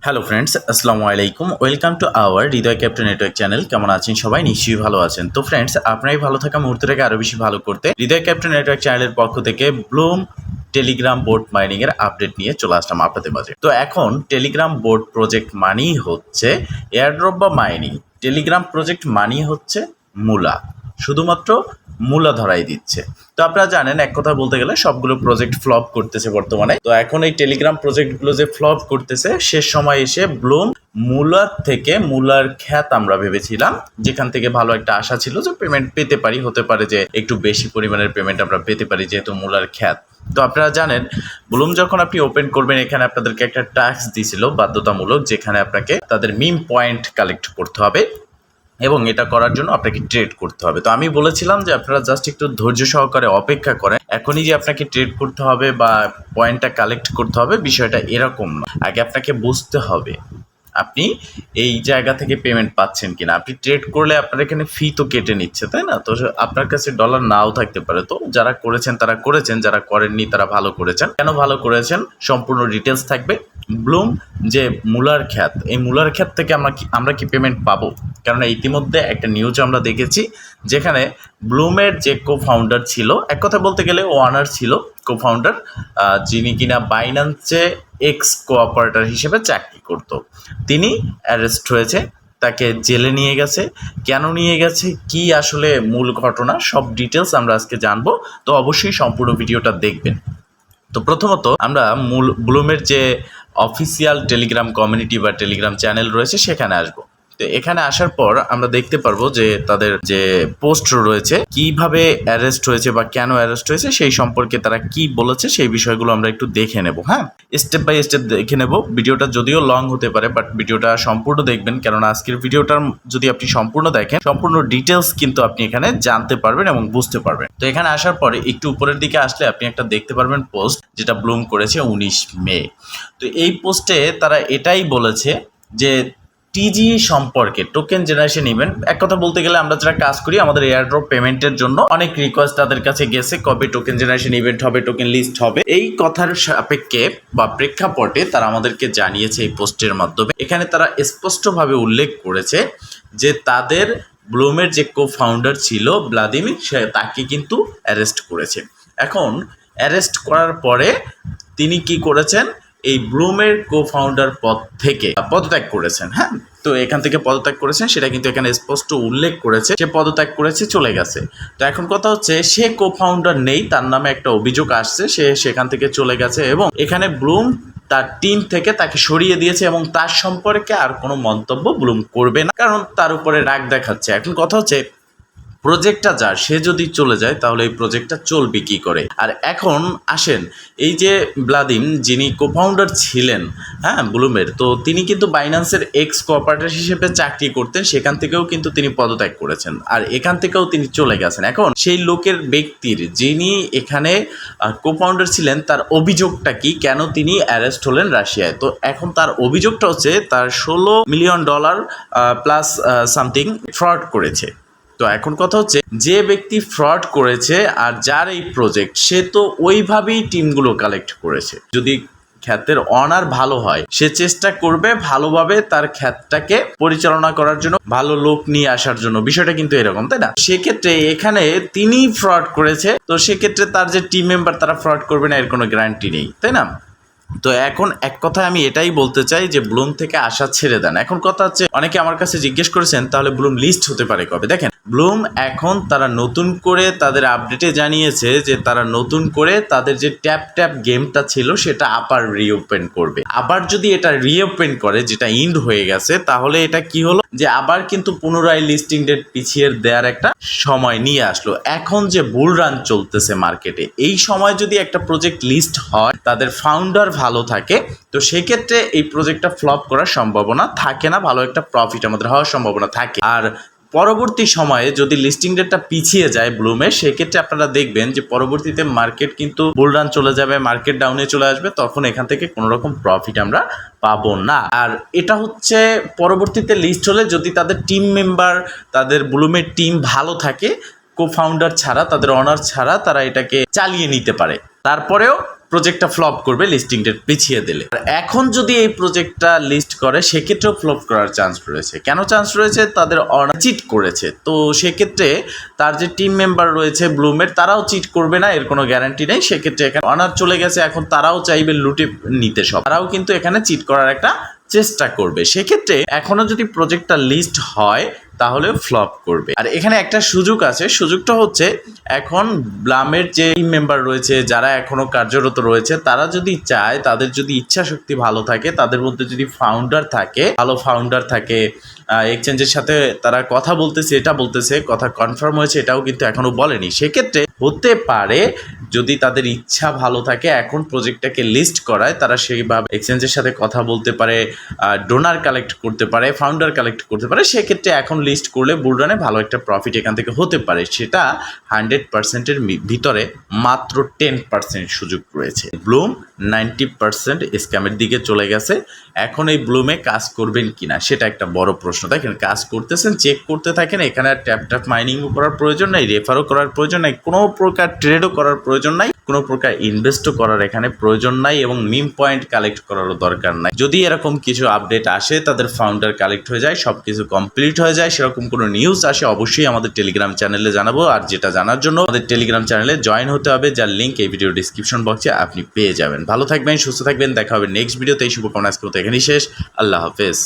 Hello friends, আসসালামু আলাইকুম। Welcome to our Hriday captain network channel. কেমন আছেন সবাই? নিশ্চয়ই ভালো আছেন। তো ফ্রেন্ডস, আপনারাই ভালো থাকা মুহূর্তটাকে আরও বেশি ভালো করতে হৃদয় ক্যাপ্টেন নেটওয়ার্ক চ্যানেলের পক্ষ থেকে ব্লুম টেলিগ্রাম বোর্ড মাইনিংয়ের আপডেট নিয়ে চলে আসলাম আপনাদের মাঝে। তো এখন টেলিগ্রাম বোর্ড প্রজেক্ট মানেই হচ্ছে এয়ারড্রপ বা মাইনিং। টেলিগ্রাম প্রজেক্ট মানেই হচ্ছে মূলা, শুধুমাত্র মূলা ধরাই দিচ্ছে। তো আপনারা জানেন, এক কথা বলতে গেলে সবগুলো প্রজেক্ট ফ্লপ করতেছে বর্তমানে। তো এখন এই টেলিগ্রাম প্রজেক্টগুলো যে ফ্লপ করতেছে, শেষ সময় এসে ব্লুম মূলার থেকে মূলার খ্যাত আমরা ভেবেছিলাম, যেখান থেকে ভালো একটা আশা ছিল যে পেমেন্ট পেতে পারি, হতে পারে যে একটু বেশি পরিমাণের পেমেন্ট আমরা পেতে পারি যেহেতু মূলার খ্যাত। তো আপনারা জানেন, ব্লুম যখন আপনি ওপেন করবেন, এখানে আপনাদেরকে একটা ট্যাক্স দিছিল বাধ্যতামূলক, যেখানে আপনাকে তাদের মিম পয়েন্ট কালেক্ট করতে হবে এবং এটা করার জন্য আপনাকে ট্রেড করতে হবে। তো আমি বলেছিলাম যে আপনারা জাস্ট একটু ধৈর্য সহকারে অপেক্ষা করেন, এখনই যে আপনাকে ট্রেড করতে হবে বা পয়েন্টটা কালেক্ট করতে হবে, বিষয়টা এরকম না। আগে আপনাকে বুঝতে হবে আপনি এই জায়গা থেকে পেমেন্ট পাচ্ছেন কিনা। আপনি ট্রেড করলে আপনার এখানে ফি তো কেটে নিচ্ছে, তাই না? তো আপনার কাছে ডলার নাও থাকতে পারে। তো যারা করেছেন তারা করেছেন, যারা করেননি তারা ভালো করেছেন। কেন ভালো করেছেন সম্পূর্ণ ডিটেলস থাকবে। ব্লুম যে মূলার খ্যাত, এই মূলার খ্যাত থেকে আমরা কি পেমেন্ট পাবো? কারণ ইতিমধ্যে একটা নিউজ আমরা দেখেছি, যেখানে ব্লুমের যে কো-ফাউন্ডার ছিল, এক কথা বলতে গেলে ওনার ছিল, কো-ফাউন্ডার, যিনি কিনা বাইন্যান্সে এক্স কোঅপারেটর হিসেবে চাকরি করত, তিনি অ্যারেস্ট হয়েছে। তাকে জেলে নিয়ে গেছে। কেন নিয়ে গেছে, কি আসলে মূল ঘটনা, সব ডিটেলস আমরা আজকে জানবো। তো অবশ্যই সম্পূর্ণ ভিডিওটা দেখবেন। তো প্রথমত আমরা ব্লুমের যে অফিসিয়াল টেলিগ্রাম কমিউনিটি বা টেলিগ্রাম চ্যানেল রয়েছে সেখানে আসবো। তো এখানে আসার পর আমরা দেখতে পারবো যে তাদের যে পোস্ট রয়েছে, কিভাবে অ্যারেস্ট হয়েছে বা কেন অ্যারেস্ট হয়েছে সেই সম্পর্কে তারা কি বলেছে, সেই বিষয়গুলো আমরা একটু দেখে নেব। হ্যাঁ, স্টেপ বাই স্টেপ দেখে নেব। ভিডিওটা যদিও লং হতে পারে, বাট ভিডিওটা সম্পূর্ণ দেখবেন, কেননা আজকের ভিডিওটার যদি আপনি সম্পূর্ণ দেখেন, সম্পূর্ণ ডিটেলস কিন্তু আপনি এখানে জানতে পারবেন এবং বুঝতে পারবেন। তো এখানে আসার পরে একটু উপরের দিকে আসলে আপনি একটা দেখতে পারবেন পোস্ট, যেটা ব্লুম করেছে 19 মে। তো এই পোস্টে তারা এটাই বলেছে যে টিজি সম্পর্কে, টোকেন জেনারেশন ইভেন্ট, এক কথা বলতে গেলে আমরা যারা কাজ করি, আমাদের এয়ারড্রপ পেমেন্টের জন্য অনেক রিকোয়েস্ট তাদের কাছে গেছে, কবে টোকেন জেনারেশন ইভেন্ট হবে, টোকেন লিস্ট হবে। এই কথার সাপেক্ষে বা প্রেক্ষাপটে তারা আমাদেরকে জানিয়েছে এই পোস্টের মাধ্যমে। এখানে তারা স্পষ্টভাবে উল্লেখ করেছে যে তাদের ব্লুমের যে কো-ফাউন্ডার ছিল ভ্লাদিমির, সে তাকে কিন্তু অ্যারেস্ট করেছে। এখন অ্যারেস্ট করার পরে তিনি কি করেছেন, এই ব্লুমের কো-ফাউন্ডার পদ থেকে পদত্যাগ করেছেন। হ্যাঁ, তো এখান থেকে পদত্যাগ করেছেন, সেটা কিন্তু এখানে স্পষ্ট উল্লেখ করেছে। সে পদত্যাগ করেছে, চলে গেছে। তো এখন কথা হচ্ছে, সে কো-ফাউন্ডার নেই, তার নামে একটা অভিযোগ আসছে, সে সেখান থেকে চলে গেছে এবং এখানে ব্লুম তার টিম থেকে তাকে সরিয়ে দিয়েছে এবং তার সম্পর্কে আর কোনো মন্তব্য ব্লুম করবে না, কারণ তার উপরে রাগ দেখাচ্ছে। এখন কথা হচ্ছে, প্রজেক্টটা যার, সে যদি চলে যায় তাহলে এই প্রজেক্টটা চলবে কি করে? আর এখন আসেন, এই যে ভ্লাদিম, যিনি কোফাউন্ডার ছিলেন হ্যাঁ ব্লুমের, তো তিনি কিন্তু বাইন্যান্সের এক্স কোঅপারেটর হিসেবে চাকরি করতেন, সেখান থেকেও কিন্তু তিনি পদত্যাগ করেছেন, আর এখান থেকেও তিনি চলে গেছেন। এখন সেই লোকের ব্যক্তির, যিনি এখানে কোফাউন্ডার ছিলেন, তার অভিযোগটা কি, কেন তিনি অ্যারেস্ট হলেন রাশিয়ায়? তো এখন তার অভিযোগটা হচ্ছে তার $16 মিলিয়ন প্লাস সামথিং ফ্রড করেছে। তো এখন কথা হচ্ছে, যে ব্যক্তি ফ্রড করেছে আর যার এই প্রজেক্ট, সে তো ওইভাবেই টিমগুলো কালেক্ট করেছে। যদি খ্যাতের অনার ভালো হয়, সে চেষ্টা করবে ভালোভাবে তার খ্যাতটাকে পরিচালনা করার জন্য, ভালো লোক নিয়ে আসার জন্য। বিষয়টা কিন্তু এরকম, তাই না? সেক্ষেত্রে এখানে তিনি ফ্রড করেছে, তো সেক্ষেত্রে তার যে টিম মেম্বার তারা ফ্রড করবে না, এর কোনো গ্যারান্টি নেই, তাই না? তো এখন এক কথায় আমি এটাই বলতে চাই যে ব্লুম থেকে আশা ছেড়ে দেন। এখন কথা হচ্ছে, অনেকে আমার কাছে জিজ্ঞেস করেছেন তাহলে ব্লুম লিস্ট হতে পারে কবে? দেখেন, ব্লুম এখন তারা নতুন করে তাদের আপডেটে জানিয়েছে যে তারা নতুন করে তাদের যে ট্যাপ গেমটা ছিল সেটা আবার রিওপেন করবে। আবার যদি এটা রিওপেন করে, যেটা ইন্ড হয়ে গেছে, তাহলে এটা কি হলো যে আবার কিন্তু পুনরায় লিস্টিং ডেট পিছিয়ে দেওয়ার একটা সময় নিয়ে আসলো। এখন যে বুল রান চলতেছে মার্কেটে, এই সময় যদি একটা প্রজেক্ট লিস্ট হয়, তাদের ফাউন্ডার ভালো থাকে, তো সেক্ষেত্রে এই প্রজেক্টটা ফ্লপ করার সম্ভাবনা থাকে না, ভালো একটা প্রফিট আমাদের হওয়ার সম্ভাবনা থাকে। আর পরবর্তী সময়ে যদি লিস্টিং ডেটটা পিছিয়ে যায় ব্লুমে, সেক্ষেত্রে আপনারা দেখবেন যে পরবর্তীতে মার্কেট কিন্তু বুলরান চলে যাবে, মার্কেট ডাউনে চলে আসবে, তখন এখান থেকে কোনো রকম প্রফিট আমরা পাবো না। আর এটা হচ্ছে পরবর্তীতে লিস্ট হলে, যদি তাদের টিম মেম্বার, তাদের ব্লুমের টিম ভালো থাকে, কো-ফাউন্ডার ছাড়া, তাদের অনার ছাড়া তারা এটাকে চালিয়ে নিতে পারে। তারপরেও প্রজেক্টটা ফ্লপ করবে লিস্টিং ডেট পিছিয়ে দিলে। আর এখন যদি এই প্রজেক্টটা লিস্ট করে সেক্ষেত্রেও ফ্লপ করার চান্স রয়েছে। কেন চান্স রয়েছে? তাদের অনার চিট করেছে, তো সেক্ষেত্রে তার যে টিম মেম্বার রয়েছে ব্লুমের তারাও চিট করবে না, এর কোনো গ্যারান্টি নেই। সেক্ষেত্রে এখানে অনার চলে গেছে, এখন তারাও চাইবে লুটে নিতে সব, তারাও কিন্তু এখানে চিট করার একটা চেষ্টা করবে। সেক্ষেত্রে এখনো যদি প্রজেক্টটা লিস্ট হয় তাহলে ফ্লপ করবে। আর এখানে একটা সুযোগ আছে, সুযোগটা হচ্ছে এখন ব্লামের যে টিম মেম্বার রয়েছে যারা এখনো কার্যরত রয়েছে তারা যদি চায়, তাদের যদি ইচ্ছা শক্তি ভালো থাকে, তাদের মধ্যে যদি ফাউন্ডার থাকে, ভালো ফাউন্ডার থাকে, এক্সচেঞ্জের সাথে তারা কথা বলতেছে, এটা বলতেছে, কথা কনফার্ম হয়েছে এটাও কিন্তু এখনো বলেনি। সেক্ষেত্রে হতে পারে যদি তাদের ইচ্ছা ভালো থাকে এখন প্রজেক্টটাকে লিস্ট করায়, তারা সেইভাবে এক্সচেঞ্জের সাথে কথা বলতে পারে, ডোনার কালেক্ট করতে পারে, ফাউন্ডার কালেক্ট করতে পারে। সেক্ষেত্রে এখন লিস্ট করলে বুলরানে ভালো একটা প্রফিট এখান থেকে হতে পারে। সেটা 100%-এর ভিতরে মাত্র 10% সুযোগ রয়েছে। ব্লুম 90% স্ক্যামের দিকে চলে গেছে। এখন এই ব্লুমে কাজ করবেন কিনা সেটা একটা বড় প্রশ্ন। দেখেন কাজ করতেছেন, চেক করতে থাকেন, এখানে আর ট্যাপ মাইনিংও করার প্রয়োজন নাই, রেফারও করার প্রয়োজন নাই, কোনো প্রকার ট্রেডও করার প্রয়োজন নাই, কোনো প্রকার ইনভেস্টও করার এখানে প্রয়োজন নাই, এবং মিম পয়েন্ট কালেক্ট করারও দরকার নাই। যদি এরকম কিছু আপডেট আসে, তাদের ফাউন্ডার কালেক্ট হয়ে যায়, সব কিছু কমপ্লিট হয়ে যায়, সেরকম কোনো নিউজ আসে অবশ্যই আমাদের টেলিগ্রাম চ্যানেলে জানাবো। আর যেটা জানার জন্য আমাদের টেলিগ্রাম চ্যানেলে জয়েন হতে হবে, যার লিঙ্ক এই ভিডিও ডিসক্রিপশন বক্সে আপনি পেয়ে যাবেন। ভালো থাকবেন, সুস্থ থাকবেন, দেখা হবে নেক্সট ভিডিওতে। এই শুভকামনা আজকে মতো এখানেই শেষ। আল্লাহ হাফেজ।